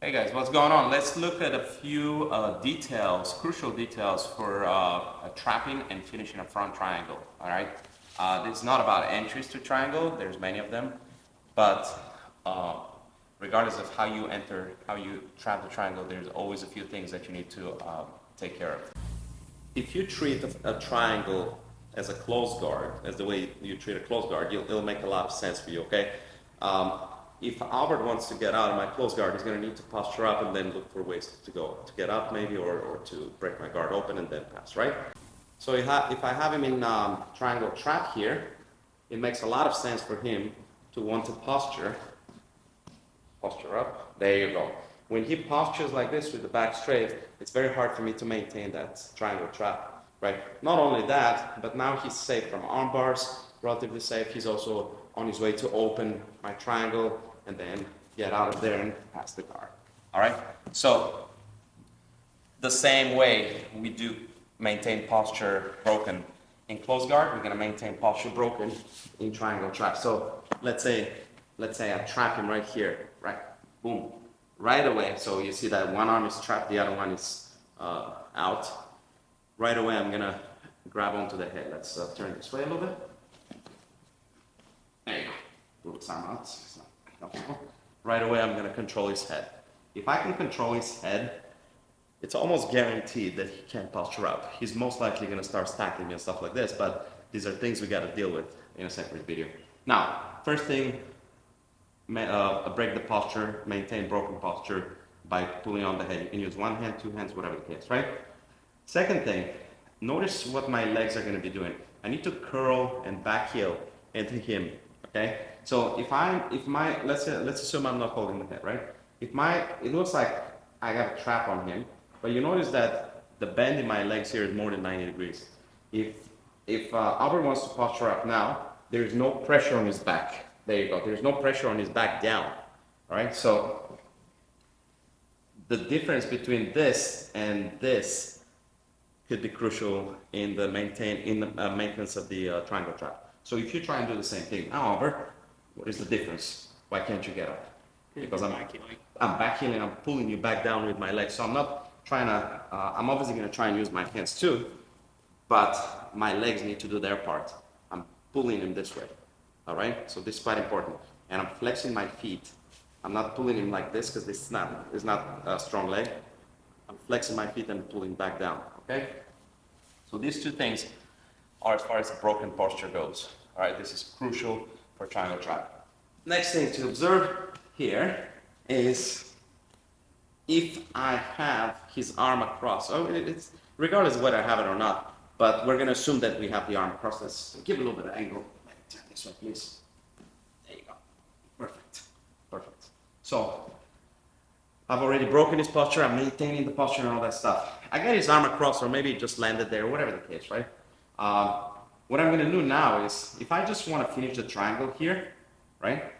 Hey guys, what's going on? Let's look at a few details, crucial details for trapping and finishing a front triangle. All right, this is not about entries to triangle. There's many of them, but regardless of how you enter, how you trap the triangle, there's always a few things that you need to take care of. If you treat a triangle as a close guard, as the way you treat a close guard, it'll make a lot of sense for you. Okay. If Albert wants to get out of my close guard, he's going to need to posture up and then look for ways to go, to get up maybe, or to break my guard open and then pass, right? So if I have him in triangle trap here, it makes a lot of sense for him to want to posture up. There you go. When he postures like this with the back straight, it's very hard for me to maintain that triangle trap, right? Not only that, but now he's safe from arm bars, relatively safe. He's also on his way to open my triangle and then get out of there and pass the guard. All right? So the same way we do maintain posture broken in close guard, we're going to maintain posture broken in triangle trap. So let's say I trap him right here, right? Boom. Right away. So you see that one arm is trapped, the other one is out. Right away, I'm going to grab onto the head. Let's turn this way a little bit. There you go. Move his arm out. Right away, I'm going to control his head. If I can control his head, it's almost guaranteed that he can't posture up. He's most likely going to start stacking me and stuff like this, but these are things we got to deal with in a separate video. Now, first thing, break the posture, maintain broken posture by pulling on the head. You can use one hand, two hands, whatever the case, right? Second thing, notice what my legs are going to be doing. I need to curl and back heel into him. Okay, so let's assume I'm not holding the head, right? It looks like I got a trap on him, but you notice that the bend in my legs here is more than 90 degrees. If Albert wants to posture up now, there's no pressure on his back. There you go. There's no pressure on his back down. All right. So the difference between this and this could be crucial in the maintenance of the triangle trap. So if you try and do the same thing, now, Albert, what is the difference? Why can't you get up? Because I'm back heeling, I'm pulling you back down with my legs. So I'm not trying to, I'm obviously going to try and use my hands too, but my legs need to do their part. I'm pulling him this way. All right? So this is quite important. And I'm flexing my feet. I'm not pulling him like this because it's not a strong leg. I'm flexing my feet and pulling back down. Okay? So these two things are as far as the broken posture goes. All right, this is crucial for triangle trap. Next thing to observe here is if I have his arm across. Oh, it's regardless of whether I have it or not, but we're going to assume that we have the arm across. Let's give it a little bit of angle. Let me turn this way, please. There you go. Perfect. Perfect. So I've already broken his posture. I'm maintaining the posture and all that stuff. I got his arm across, or maybe it just landed there, whatever the case, right? What I'm going to do now is, if I just want to finish the triangle here, right?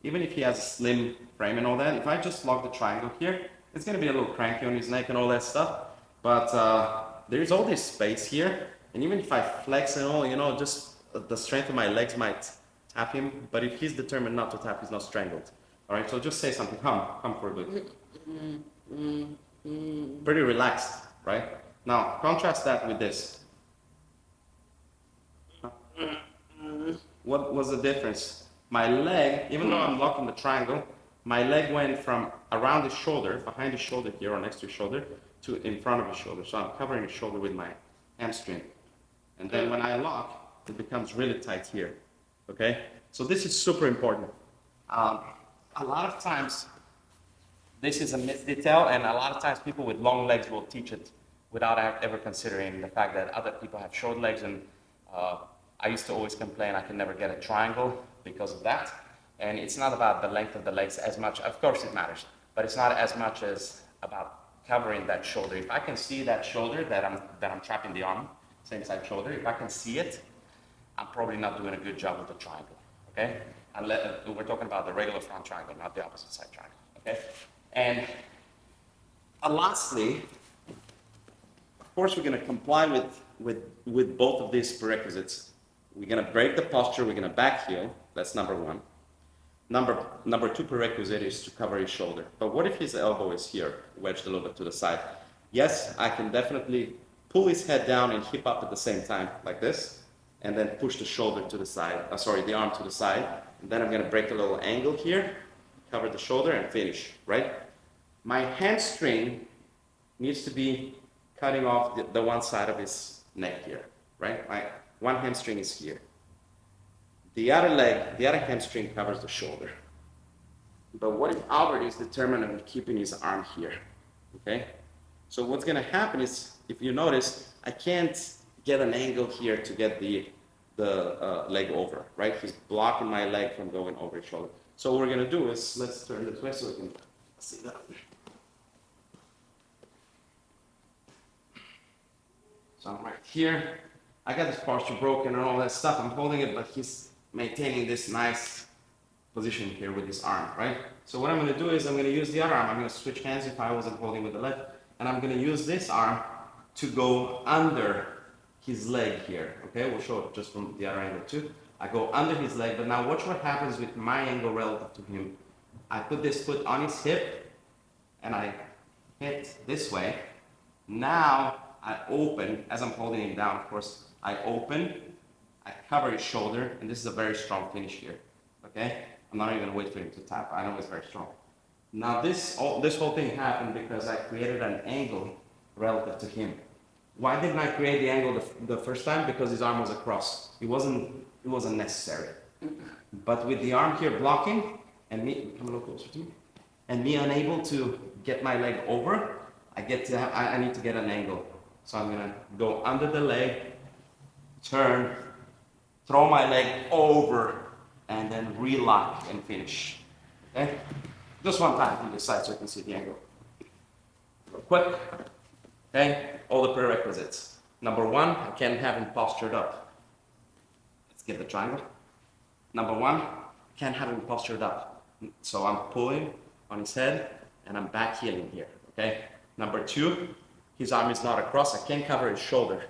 Even if he has a slim frame and all that, if I just lock the triangle here, it's going to be a little cranky on his neck and all that stuff. But there's all this space here, and even if I flex and all, you know, just the strength of my legs might tap him. But if he's determined not to tap, he's not strangled. All right, so just say something. Come for a bit. Pretty relaxed, right? Now, contrast that with this. What was the difference? My leg, even though I'm locking the triangle, my leg went from around the shoulder, behind the shoulder here or next to the shoulder, to in front of the shoulder. So I'm covering the shoulder with my hamstring. And then when I lock, it becomes really tight here. Okay? So this is super important. A lot of times, this is a missed detail, and a lot of times people with long legs will teach it without ever considering the fact that other people have short legs, and I used to always complain I could never get a triangle because of that. And it's not about the length of the legs as much. Of course it matters, but it's not as much as about covering that shoulder. If I can see that shoulder that I'm trapping the arm, same side shoulder, if I can see it, I'm probably not doing a good job with the triangle, okay? We're talking about the regular front triangle, not the opposite side triangle, okay? And lastly, of course, we're going to comply with both of these prerequisites. We're going to break the posture, we're going to back heel, that's number one. Number two prerequisite is to cover his shoulder. But what if his elbow is here, wedged a little bit to the side? Yes, I can definitely pull his head down and hip up at the same time, like this, and then push the shoulder to the side, the arm to the side. And then I'm gonna break a little angle here, cover the shoulder and finish, right? My hamstring needs to be cutting off the one side of his neck here, right? My one hamstring is here. The other leg, the other hamstring covers the shoulder. But what if Albert is determined on keeping his arm here, okay? So what's gonna happen is, if you notice, I can't get an angle here to get the leg over, right? He's blocking my leg from going over his shoulder. So what we're gonna do is, let's turn this way so we can see that. So I'm right here. I got this posture broken and all that stuff. I'm holding it, but he's maintaining this nice position here with his arm, right? So what I'm gonna do is I'm gonna use the other arm. I'm gonna switch hands if I wasn't holding with the left. And I'm gonna use this arm to go under his leg here, okay? We'll show it just from the other angle too. I go under his leg, but now watch what happens with my angle relative to him. I put this foot on his hip and I hit this way. Now I open, as I'm holding him down, of course, I open, I cover his shoulder, and this is a very strong finish here, okay? I'm not even gonna wait for him to tap. I know it's very strong. Now this whole thing happened because I created an angle relative to him. Why didn't I create the angle the first time? Because his arm was across. It wasn't necessary. But with the arm here blocking, and me, come a little closer to me, and me unable to get my leg over, I need to get an angle. So I'm gonna go under the leg, turn, throw my leg over, and then relock and finish, okay? Just one time from this side so you can see the angle. Real quick, okay? All the prerequisites. Number one, I can't have him postured up. Let's get the triangle. Number one, I can't have him postured up. So I'm pulling on his head and I'm back heeling here, okay? Number two, his arm is not across. I can't cover his shoulder.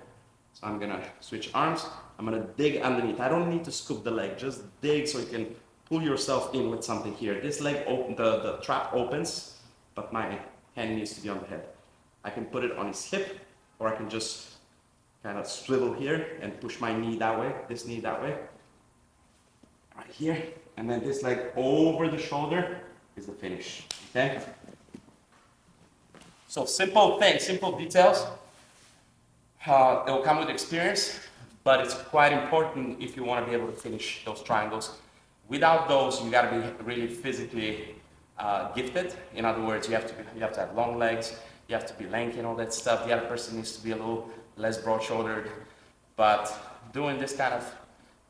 So I'm gonna switch arms. I'm gonna dig underneath. I don't need to scoop the leg, just dig so you can pull yourself in with something here. This leg, the trap opens, but my hand needs to be on the head. I can put it on his hip, or I can just kind of swivel here and push my knee that way, this knee that way. Right here, and then this leg over the shoulder is the finish, okay? So simple things, simple details. It will come with experience, but it's quite important if you want to be able to finish those triangles. Without those, you got to be really physically gifted. In other words, you have to have long legs, you have to be lanky and all that stuff. The other person needs to be a little less broad-shouldered. But doing this kind of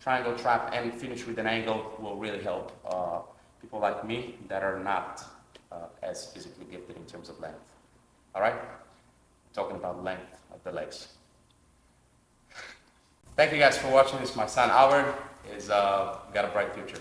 triangle trap and finish with an angle will really help people like me that are not as physically gifted in terms of length. All right? Talking about length of the legs. Thank you guys for watching. This is my son Albert. He's got a bright future.